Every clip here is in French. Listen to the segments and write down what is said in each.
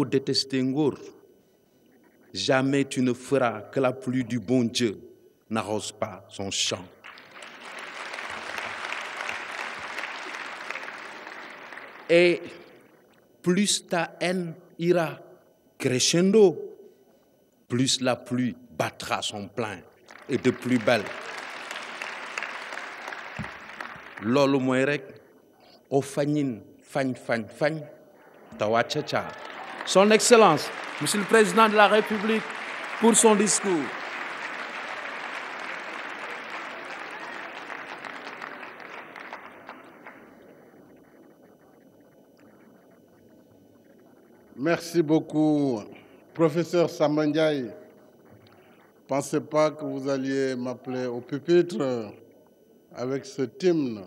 Pour détester Ngor, jamais tu ne feras que la pluie du bon Dieu n'arrose pas son champ. Et plus ta haine ira crescendo, plus la pluie battra son plein et de plus belle. Loolu mooy rek o fañin fañ fañ fañ tawa cha. Son Excellence, Monsieur le Président de la République, pour son discours. Merci beaucoup, professeur Samba Ndiaye. Pensez pas que vous alliez m'appeler au pupitre avec ce hymne,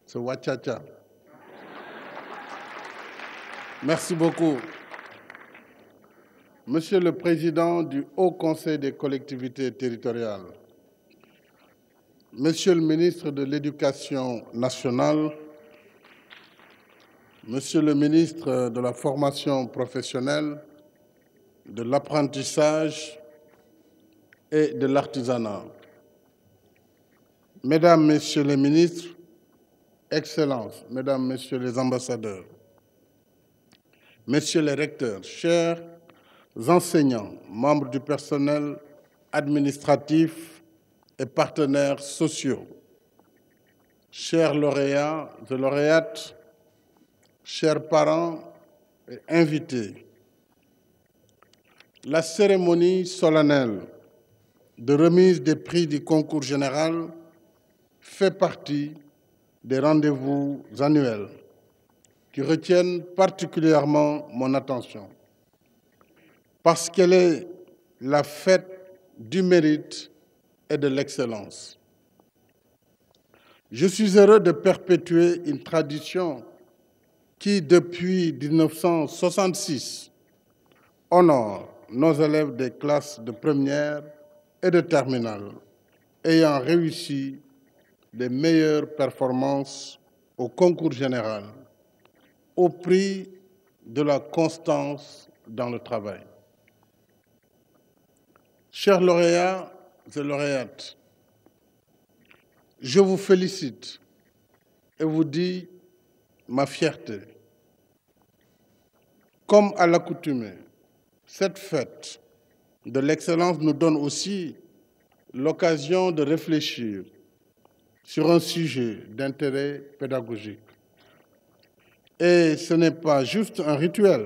ce wachacha. Merci beaucoup. Monsieur le Président du Haut Conseil des collectivités territoriales, Monsieur le ministre de l'Éducation nationale, Monsieur le ministre de la Formation professionnelle, de l'apprentissage et de l'artisanat, Mesdames, Messieurs les ministres, Excellences, Mesdames, Messieurs les ambassadeurs, Messieurs les recteurs, chers enseignants, membres du personnel administratif et partenaires sociaux, chers lauréats et lauréates, chers parents et invités, la cérémonie solennelle de remise des prix du concours général fait partie des rendez-vous annuels qui retiennent particulièrement mon attention parce qu'elle est la fête du mérite et de l'excellence. Je suis heureux de perpétuer une tradition qui, depuis 1966, honore nos élèves des classes de première et de terminale ayant réussi les meilleures performances au concours général au prix de la constance dans le travail. Chers lauréats et lauréates, je vous félicite et vous dis ma fierté. Comme à l'accoutumée, cette fête de l'excellence nous donne aussi l'occasion de réfléchir sur un sujet d'intérêt pédagogique. Et ce n'est pas juste un rituel,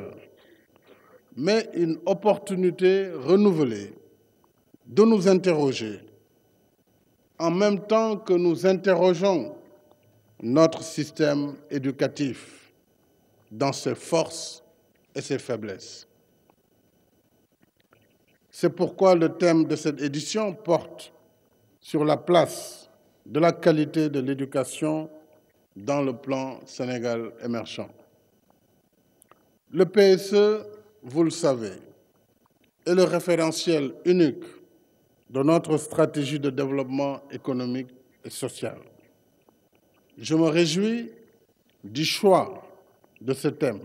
mais une opportunité renouvelée de nous interroger en même temps que nous interrogeons notre système éducatif dans ses forces et ses faiblesses. C'est pourquoi le thème de cette édition porte sur la place de la qualité de l'éducation dans le plan Sénégal émergent. Le PSE, vous le savez, est le référentiel unique de notre stratégie de développement économique et social. Je me réjouis du choix de ce thème,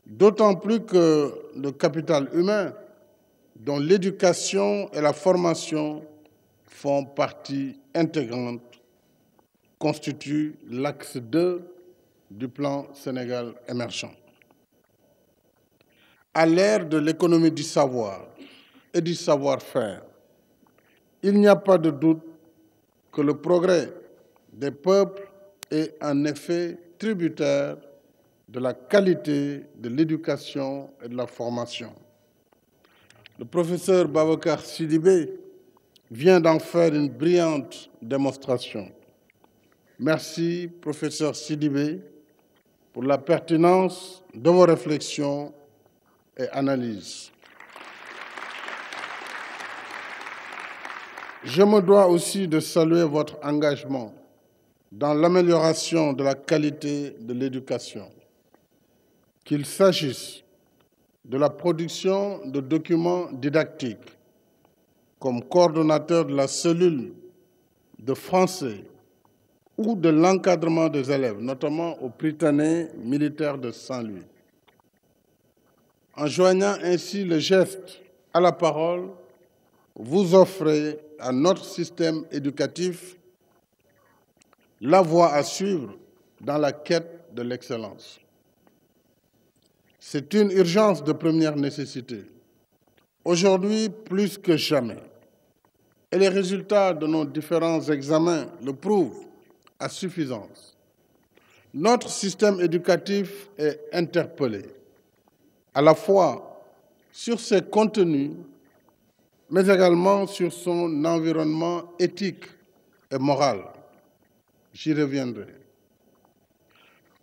d'autant plus que le capital humain, dont l'éducation et la formation font partie intégrante, constitue l'axe 2 du plan Sénégal émergent. À l'ère de l'économie du savoir et du savoir-faire, il n'y a pas de doute que le progrès des peuples est en effet tributaire de la qualité de l'éducation et de la formation. Le professeur Babacar Sidibé vient d'en faire une brillante démonstration. Merci, professeur Sidibé, pour la pertinence de vos réflexions et analyses. Je me dois aussi de saluer votre engagement dans l'amélioration de la qualité de l'éducation, qu'il s'agisse de la production de documents didactiques comme coordonnateur de la cellule de français ou de l'encadrement des élèves, notamment au Prytanée militaire de Saint-Louis. En joignant ainsi le geste à la parole, vous offrez à notre système éducatif la voie à suivre dans la quête de l'excellence. C'est une urgence de première nécessité, aujourd'hui plus que jamais. Et les résultats de nos différents examens le prouvent à suffisance. Notre système éducatif est interpellé, à la fois sur ses contenus, mais également sur son environnement éthique et moral. J'y reviendrai.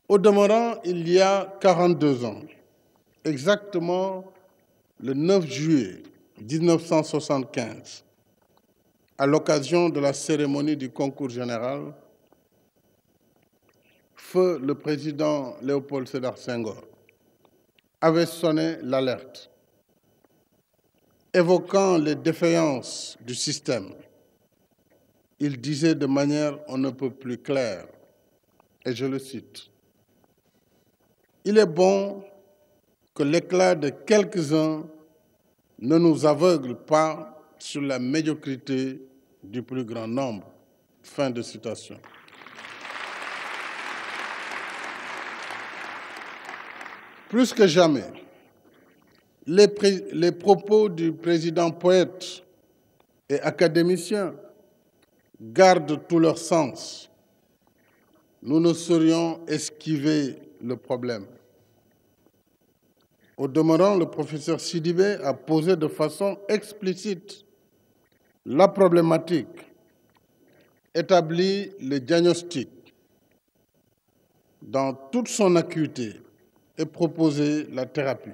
Au demeurant, il y a 42 ans, exactement le 9 juillet 1975, à l'occasion de la cérémonie du concours général, feu le président Léopold Sédar Senghor avait sonné l'alerte, évoquant les défaillances du système. Il disait de manière on ne peut plus claire, et je le cite, « Il est bon que l'éclat de quelques-uns ne nous aveugle pas sur la médiocrité du plus grand nombre. » Fin de citation. Plus que jamais, les propos du président poète et académicien gardent tout leur sens. Nous ne saurions esquiver le problème. Au demeurant, le professeur Sidibé a posé de façon explicite la problématique, établi le diagnostic dans toute son acuité et proposé la thérapie.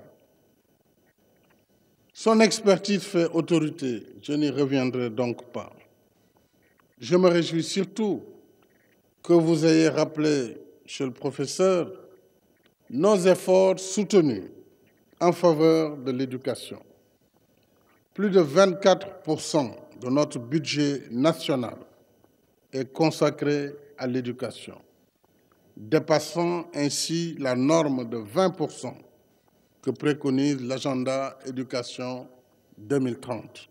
Son expertise fait autorité, je n'y reviendrai donc pas. Je me réjouis surtout que vous ayez rappelé, monsieur le professeur, nos efforts soutenus en faveur de l'éducation. Plus de 24% de notre budget national est consacré à l'éducation, dépassant ainsi la norme de 20% que préconise l'agenda éducation 2030.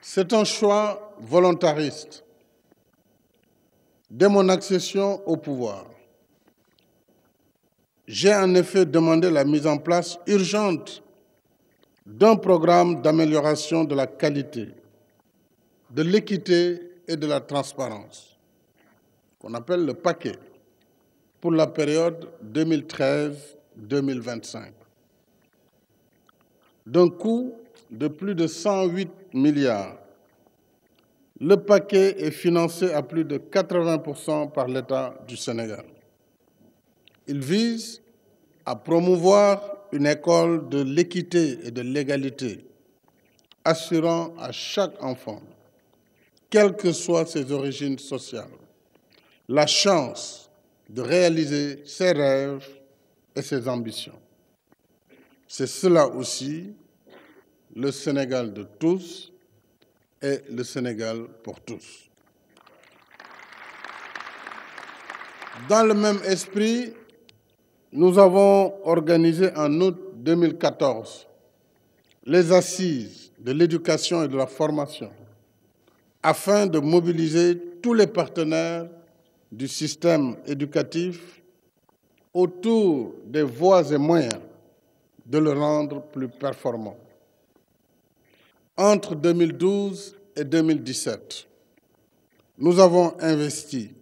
C'est un choix volontariste. Dès mon accession au pouvoir, j'ai en effet demandé la mise en place urgente d'un programme d'amélioration de la qualité, de l'équité et de la transparence, qu'on appelle le paquet, pour la période 2013-2025. D'un coût de plus de 108 milliards, le paquet est financé à plus de 80% par l'État du Sénégal. Il vise à promouvoir une école de l'équité et de l'égalité, assurant à chaque enfant, quelles que soient ses origines sociales, la chance de réaliser ses rêves et ses ambitions. C'est cela aussi, le Sénégal de tous et le Sénégal pour tous. Dans le même esprit, nous avons organisé en août 2014 les assises de l'éducation et de la formation afin de mobiliser tous les partenaires du système éducatif autour des voies et moyens de le rendre plus performant. Entre 2012 et 2017, nous avons investi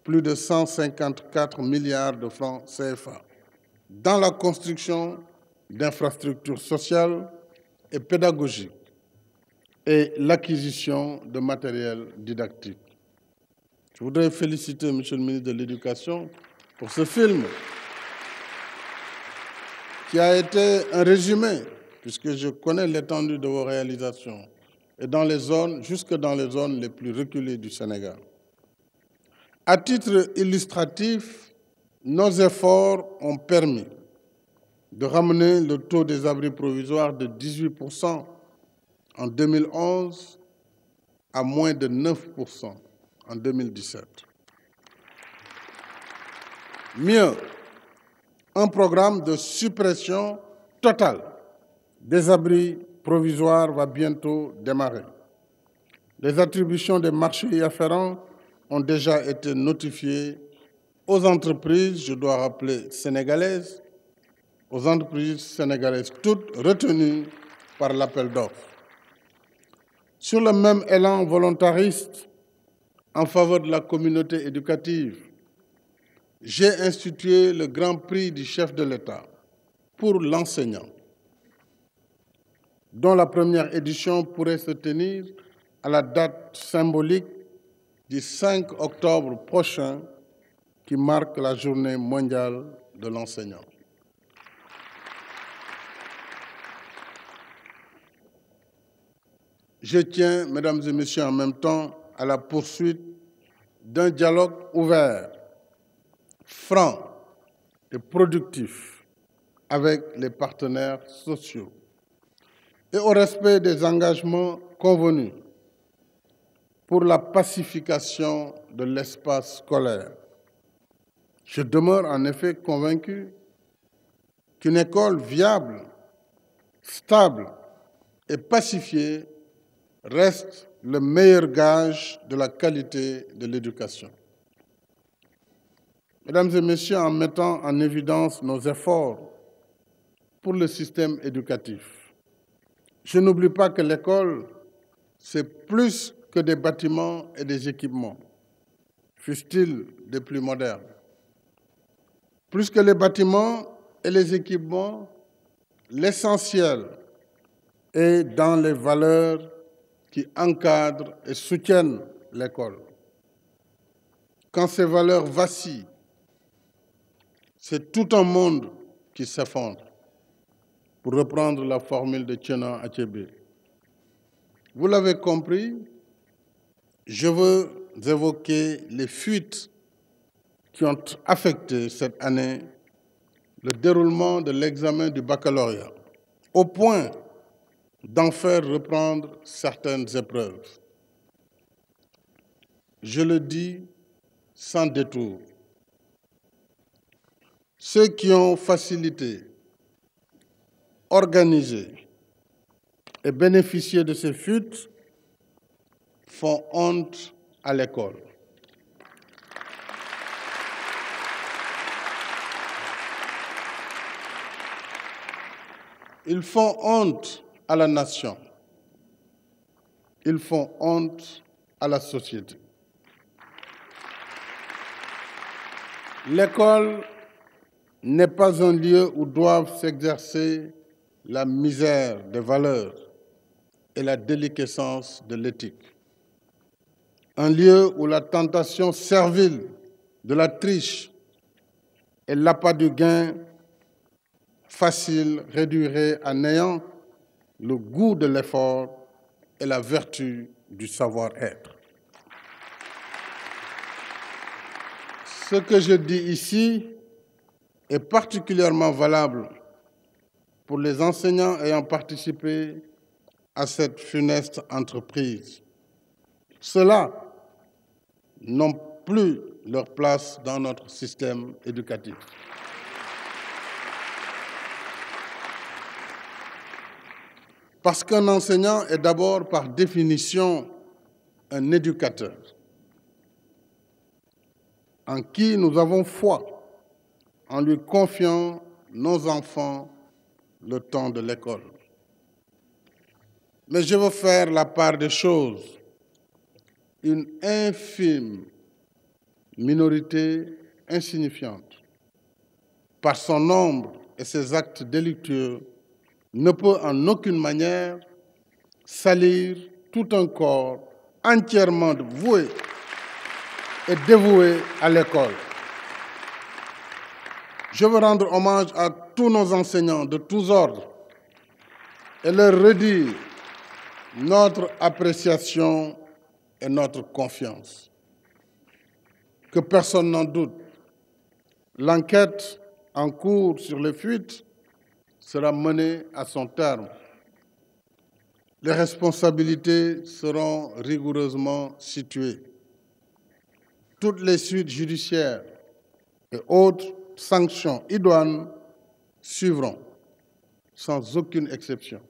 plus de 154 milliards de francs CFA dans la construction d'infrastructures sociales et pédagogiques et l'acquisition de matériel didactique. Je voudrais féliciter Monsieur le ministre de l'Éducation pour ce film qui a été un résumé, puisque je connais l'étendue de vos réalisations, et dans les zones, jusque dans les zones les plus reculées du Sénégal. À titre illustratif, nos efforts ont permis de ramener le taux des abris provisoires de 18% en 2011 à moins de 9% en 2017. Mieux, un programme de suppression totale des abris provisoires va bientôt démarrer. Les attributions des marchés y afférents ont déjà été notifiées aux entreprises, je dois rappeler sénégalaises, aux entreprises sénégalaises, toutes retenues par l'appel d'offres. Sur le même élan volontariste en faveur de la communauté éducative, j'ai institué le Grand Prix du chef de l'État pour l'enseignant, dont la première édition pourrait se tenir à la date symbolique du 5 octobre prochain, qui marque la Journée mondiale de l'enseignant. Je tiens, mesdames et messieurs, en même temps à la poursuite d'un dialogue ouvert, franc et productif avec les partenaires sociaux et au respect des engagements convenus pour la pacification de l'espace scolaire. Je demeure en effet convaincu qu'une école viable, stable et pacifiée reste le meilleur gage de la qualité de l'éducation. Mesdames et messieurs, en mettant en évidence nos efforts pour le système éducatif, je n'oublie pas que l'école, c'est plus que des bâtiments et des équipements, fussent-ils des plus modernes. Plus que les bâtiments et les équipements, l'essentiel est dans les valeurs qui encadrent et soutiennent l'école. Quand ces valeurs vacillent, c'est tout un monde qui s'effondre, pour reprendre la formule de Tchénan Achebe. Vous l'avez compris, je veux évoquer les fuites qui ont affecté cette année le déroulement de l'examen du baccalauréat, au point d'en faire reprendre certaines épreuves. Je le dis sans détour. Ceux qui ont facilité, organisé et bénéficié de ces fuites font honte à l'école. Ils font honte à la nation. Ils font honte à la société. L'école n'est pas un lieu où doivent s'exercer la misère des valeurs et la déliquescence de l'éthique. Un lieu où la tentation servile de la triche et l'appât du gain facile réduirait à néant le goût de l'effort et la vertu du savoir-être. Ce que je dis ici est particulièrement valable pour les enseignants ayant participé à cette funeste entreprise. Ceux-là n'ont plus leur place dans notre système éducatif. Parce qu'un enseignant est d'abord, par définition, un éducateur en qui nous avons foi, en lui confiant nos enfants le temps de l'école. Mais je veux faire la part des choses. Une infime minorité insignifiante, par son nombre et ses actes délictueux, ne peut en aucune manière salir tout un corps entièrement voué et dévoué à l'école. Je veux rendre hommage à tous nos enseignants de tous ordres et leur redire notre appréciation et notre confiance. Que personne n'en doute, l'enquête en cours sur les fuites sera menée à son terme. Les responsabilités seront rigoureusement situées. Toutes les suites judiciaires et autres sanctions idoines suivront, sans aucune exception.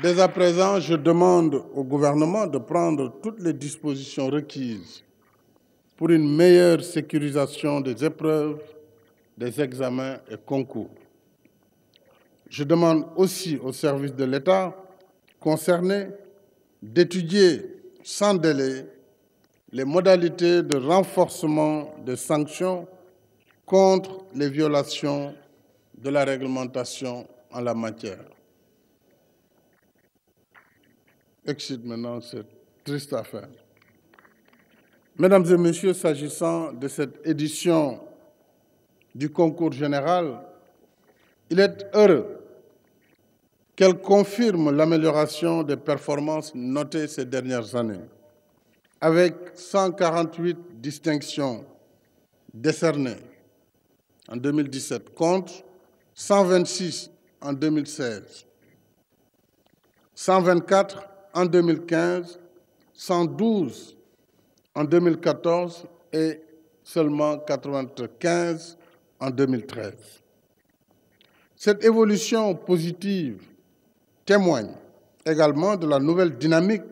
Dès à présent, je demande au gouvernement de prendre toutes les dispositions requises pour une meilleure sécurisation des épreuves, des examens et concours. Je demande aussi aux services de l'État concernés d'étudier sans délai les modalités de renforcement des sanctions contre les violations de la réglementation en la matière. Excite maintenant cette triste affaire. Mesdames et messieurs, s'agissant de cette édition du concours général, il est heureux qu'elle confirme l'amélioration des performances notées ces dernières années, avec 148 distinctions décernées en 2017 contre 126 en 2016, 124 en 2015, 112 en 2014 et seulement 95 en 2013. Cette évolution positive témoigne également de la nouvelle dynamique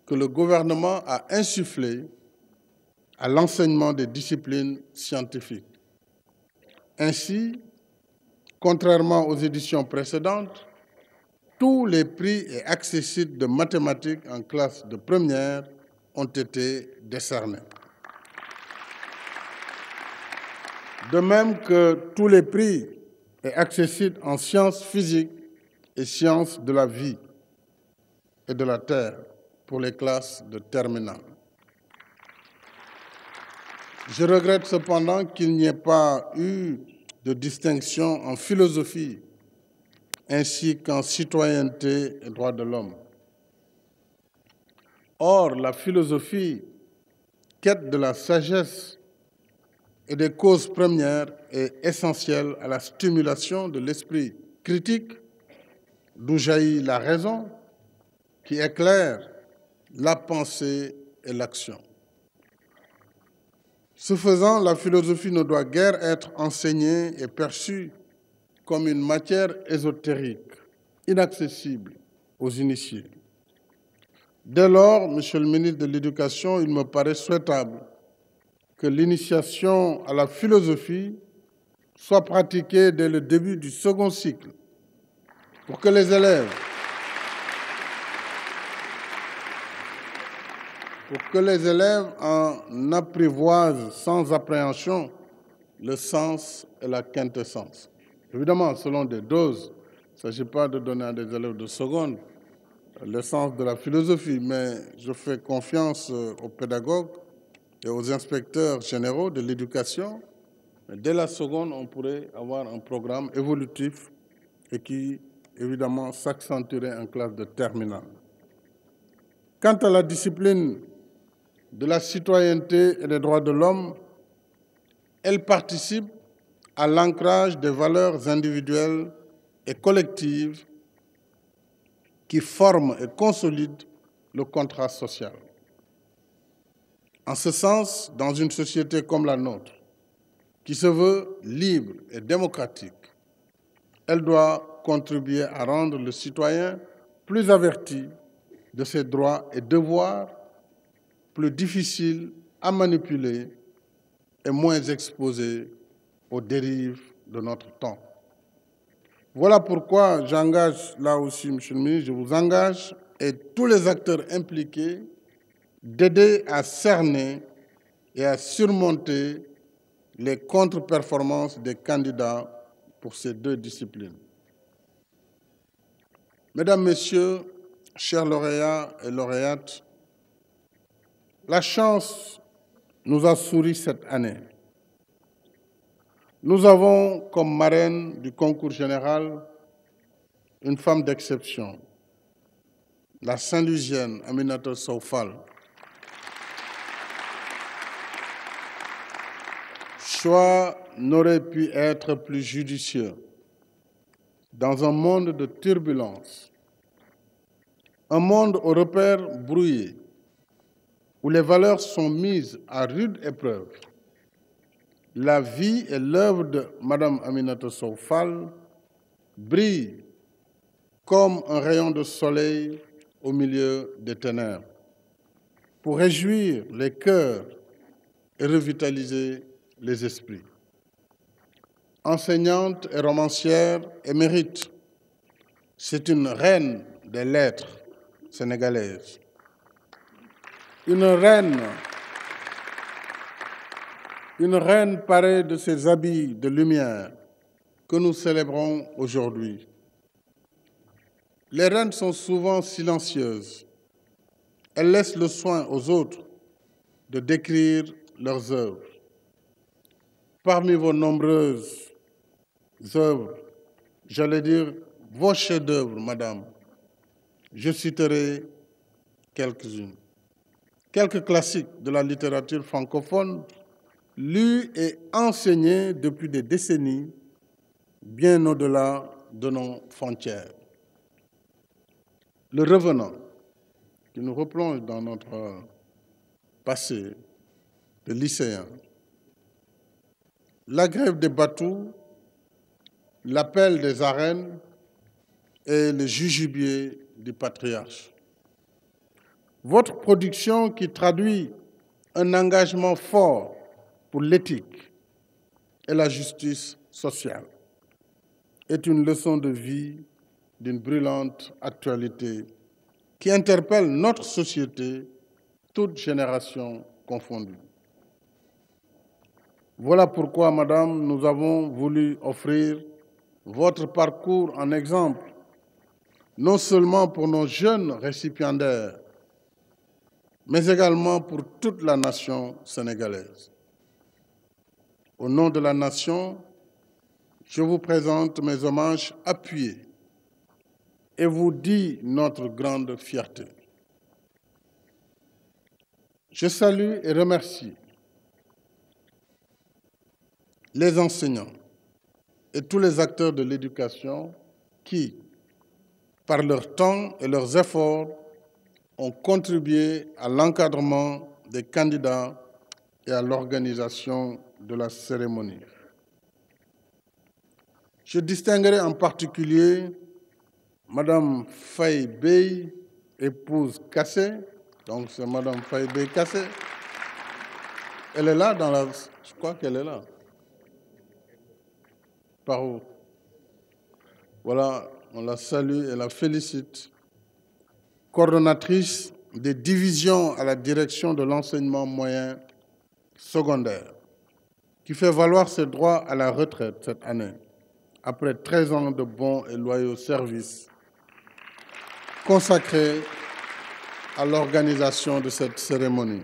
que le gouvernement a insufflée à l'enseignement des disciplines scientifiques. Ainsi, contrairement aux éditions précédentes, tous les prix et accessites de mathématiques en classe de première ont été décernés. De même que tous les prix et accessites en sciences physiques et sciences de la vie et de la terre pour les classes de terminale. Je regrette cependant qu'il n'y ait pas eu de distinction en philosophie ainsi qu'en citoyenneté et droits de l'homme. Or, la philosophie, quête de la sagesse et des causes premières, est essentielle à la stimulation de l'esprit critique, d'où jaillit la raison, qui éclaire la pensée et l'action. Ce faisant, la philosophie ne doit guère être enseignée et perçue comme une matière ésotérique, inaccessible aux initiés. Dès lors, Monsieur le ministre de l'Éducation, il me paraît souhaitable que l'initiation à la philosophie soit pratiquée dès le début du second cycle pour que les élèves en apprivoisent sans appréhension le sens et la quintessence. Évidemment, selon des doses, il ne s'agit pas de donner à des élèves de seconde le sens de la philosophie, mais je fais confiance aux pédagogues et aux inspecteurs généraux de l'éducation. Dès la seconde, on pourrait avoir un programme évolutif et qui, évidemment, s'accentuerait en classe de terminale. Quant à la discipline de la citoyenneté et des droits de l'homme, elle participe à l'ancrage des valeurs individuelles et collectives qui forment et consolident le contrat social. En ce sens, dans une société comme la nôtre, qui se veut libre et démocratique, elle doit contribuer à rendre le citoyen plus averti de ses droits et devoirs, plus difficile à manipuler et moins exposé aux dérives de notre temps. Voilà pourquoi j'engage, là aussi, Monsieur le ministre, je vous engage et tous les acteurs impliqués d'aider à cerner et à surmonter les contre-performances des candidats pour ces deux disciplines. Mesdames, Messieurs, chers lauréats et lauréates, la chance nous a souri cette année. Nous avons comme marraine du concours général une femme d'exception, la Saint-Louisienne Aminata Sow Fall. Choix n'aurait pu être plus judicieux dans un monde de turbulences, un monde aux repères brouillés, où les valeurs sont mises à rude épreuve, la vie et l'œuvre de Mme Aminata Sow Fall brillent comme un rayon de soleil au milieu des ténèbres, pour réjouir les cœurs et revitaliser les esprits. Enseignante et romancière émérite, c'est une reine des lettres sénégalaises. Une reine parée de ses habits de lumière que nous célébrons aujourd'hui. Les reines sont souvent silencieuses. Elles laissent le soin aux autres de décrire leurs œuvres. Parmi vos nombreuses œuvres, j'allais dire vos chefs-d'œuvre, madame, je citerai quelques-unes. Quelques classiques de la littérature francophone, lus et enseignés depuis des décennies, bien au-delà de nos frontières. Le Revenant, qui nous replonge dans notre passé de lycéens. La grève des Batous, l'appel des arènes et le jujubier du patriarche. Votre production qui traduit un engagement fort pour l'éthique et la justice sociale est une leçon de vie d'une brûlante actualité qui interpelle notre société, toutes générations confondues. Voilà pourquoi, madame, nous avons voulu offrir votre parcours en exemple, non seulement pour nos jeunes récipiendaires, mais également pour toute la nation sénégalaise. Au nom de la nation, je vous présente mes hommages appuyés et vous dis notre grande fierté. Je salue et remercie les enseignants et tous les acteurs de l'éducation qui, par leur temps et leurs efforts, ont contribué à l'encadrement des candidats et à l'organisation de la cérémonie. Je distinguerai en particulier Madame Faye Bey, épouse Kassé, donc c'est Madame Faye Bey Kassé. Elle est là dans la... Je crois qu'elle est là. Par où? Voilà, on la salue et la félicite. Coordonnatrice des divisions à la direction de l'enseignement moyen secondaire, qui fait valoir ses droits à la retraite cette année, après 13 ans de bons et loyaux services consacrés à l'organisation de cette cérémonie.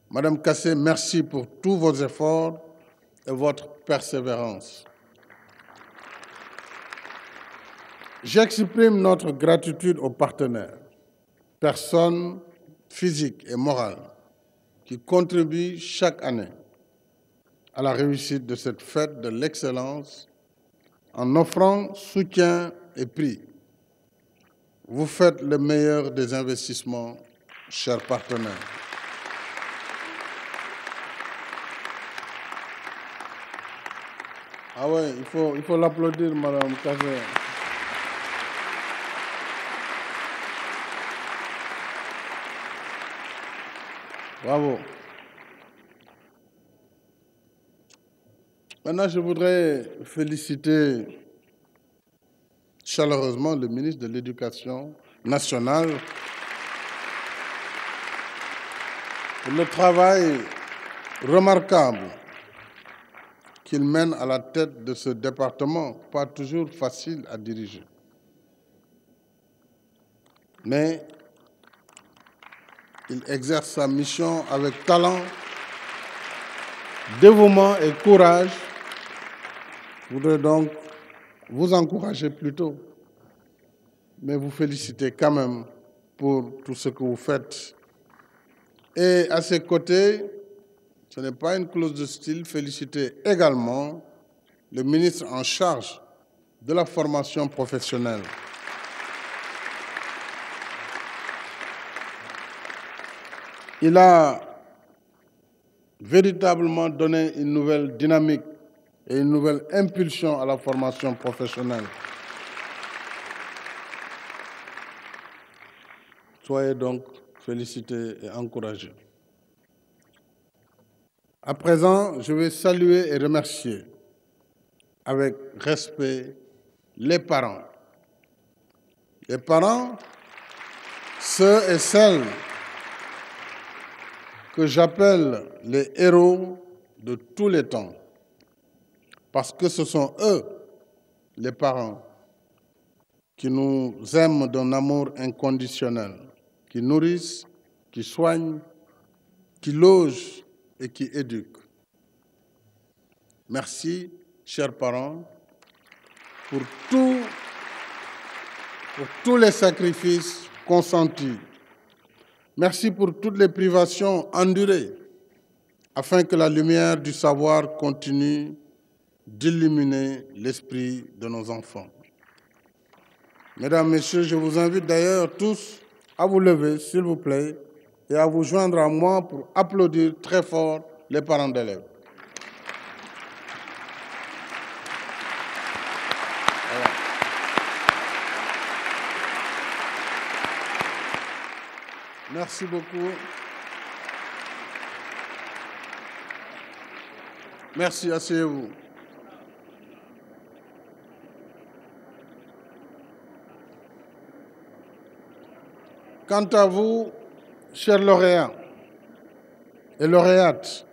Madame Kassé, merci pour tous vos efforts et votre persévérance. J'exprime notre gratitude aux partenaires, personnes physiques et morales, qui contribuent chaque année à la réussite de cette fête de l'excellence en offrant soutien et prix. Vous faites le meilleur des investissements, chers partenaires. Ah ouais, il faut l'applaudir, Madame Kassé. Bravo. Maintenant, je voudrais féliciter chaleureusement le ministre de l'Éducation nationale pour le travail remarquable qu'il mène à la tête de ce département, pas toujours facile à diriger. Mais il exerce sa mission avec talent, dévouement et courage. Je voudrais donc vous encourager plutôt, mais vous féliciter quand même pour tout ce que vous faites. Et à ses côtés, ce n'est pas une clause de style, féliciter également le ministre en charge de la formation professionnelle. Il a véritablement donné une nouvelle dynamique et une nouvelle impulsion à la formation professionnelle. Soyez donc félicités et encouragés. À présent, je vais saluer et remercier avec respect les parents. Les parents, ceux et celles que j'appelle les héros de tous les temps, parce que ce sont eux, les parents, qui nous aiment d'un amour inconditionnel, qui nourrissent, qui soignent, qui logent et qui éduquent. Merci, chers parents, pour tous les sacrifices consentis. Merci pour toutes les privations endurées, afin que la lumière du savoir continue d'illuminer l'esprit de nos enfants. Mesdames, Messieurs, je vous invite d'ailleurs tous à vous lever, s'il vous plaît, et à vous joindre à moi pour applaudir très fort les parents d'élèves. Merci beaucoup. Merci, asseyez-vous. Quant à vous, chers lauréats et lauréates,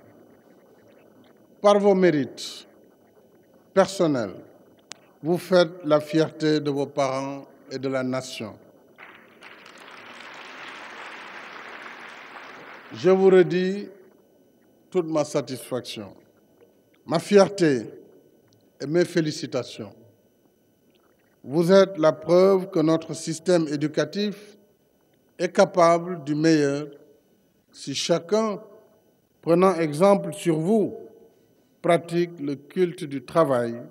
par vos mérites personnels, vous faites la fierté de vos parents et de la nation. Je vous redis toute ma satisfaction, ma fierté et mes félicitations. Vous êtes la preuve que notre système éducatif est capable du meilleur si chacun, prenant exemple sur vous, pratique le culte du travail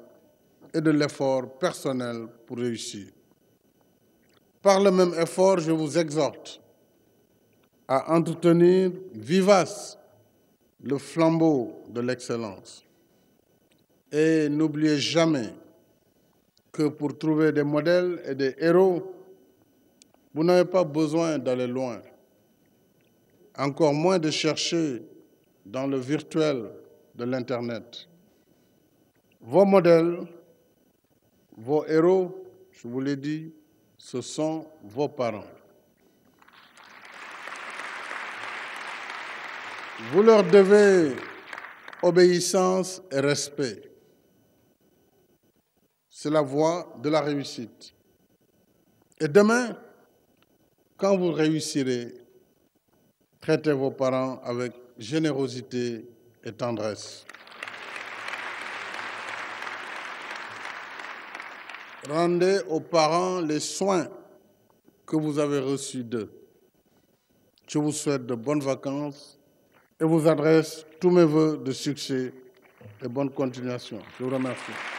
et de l'effort personnel pour réussir. Par le même effort, je vous exhorte à entretenir vivace le flambeau de l'excellence. Et n'oubliez jamais que pour trouver des modèles et des héros, vous n'avez pas besoin d'aller loin, encore moins de chercher dans le virtuel de l'Internet. Vos modèles, vos héros, je vous l'ai dit, ce sont vos parents. Vous leur devez obéissance et respect. C'est la voie de la réussite. Et demain, quand vous réussirez, traitez vos parents avec générosité et tendresse. Rendez aux parents les soins que vous avez reçus d'eux. Je vous souhaite de bonnes vacances et vous adresse tous mes vœux de succès et bonne continuation. Je vous remercie.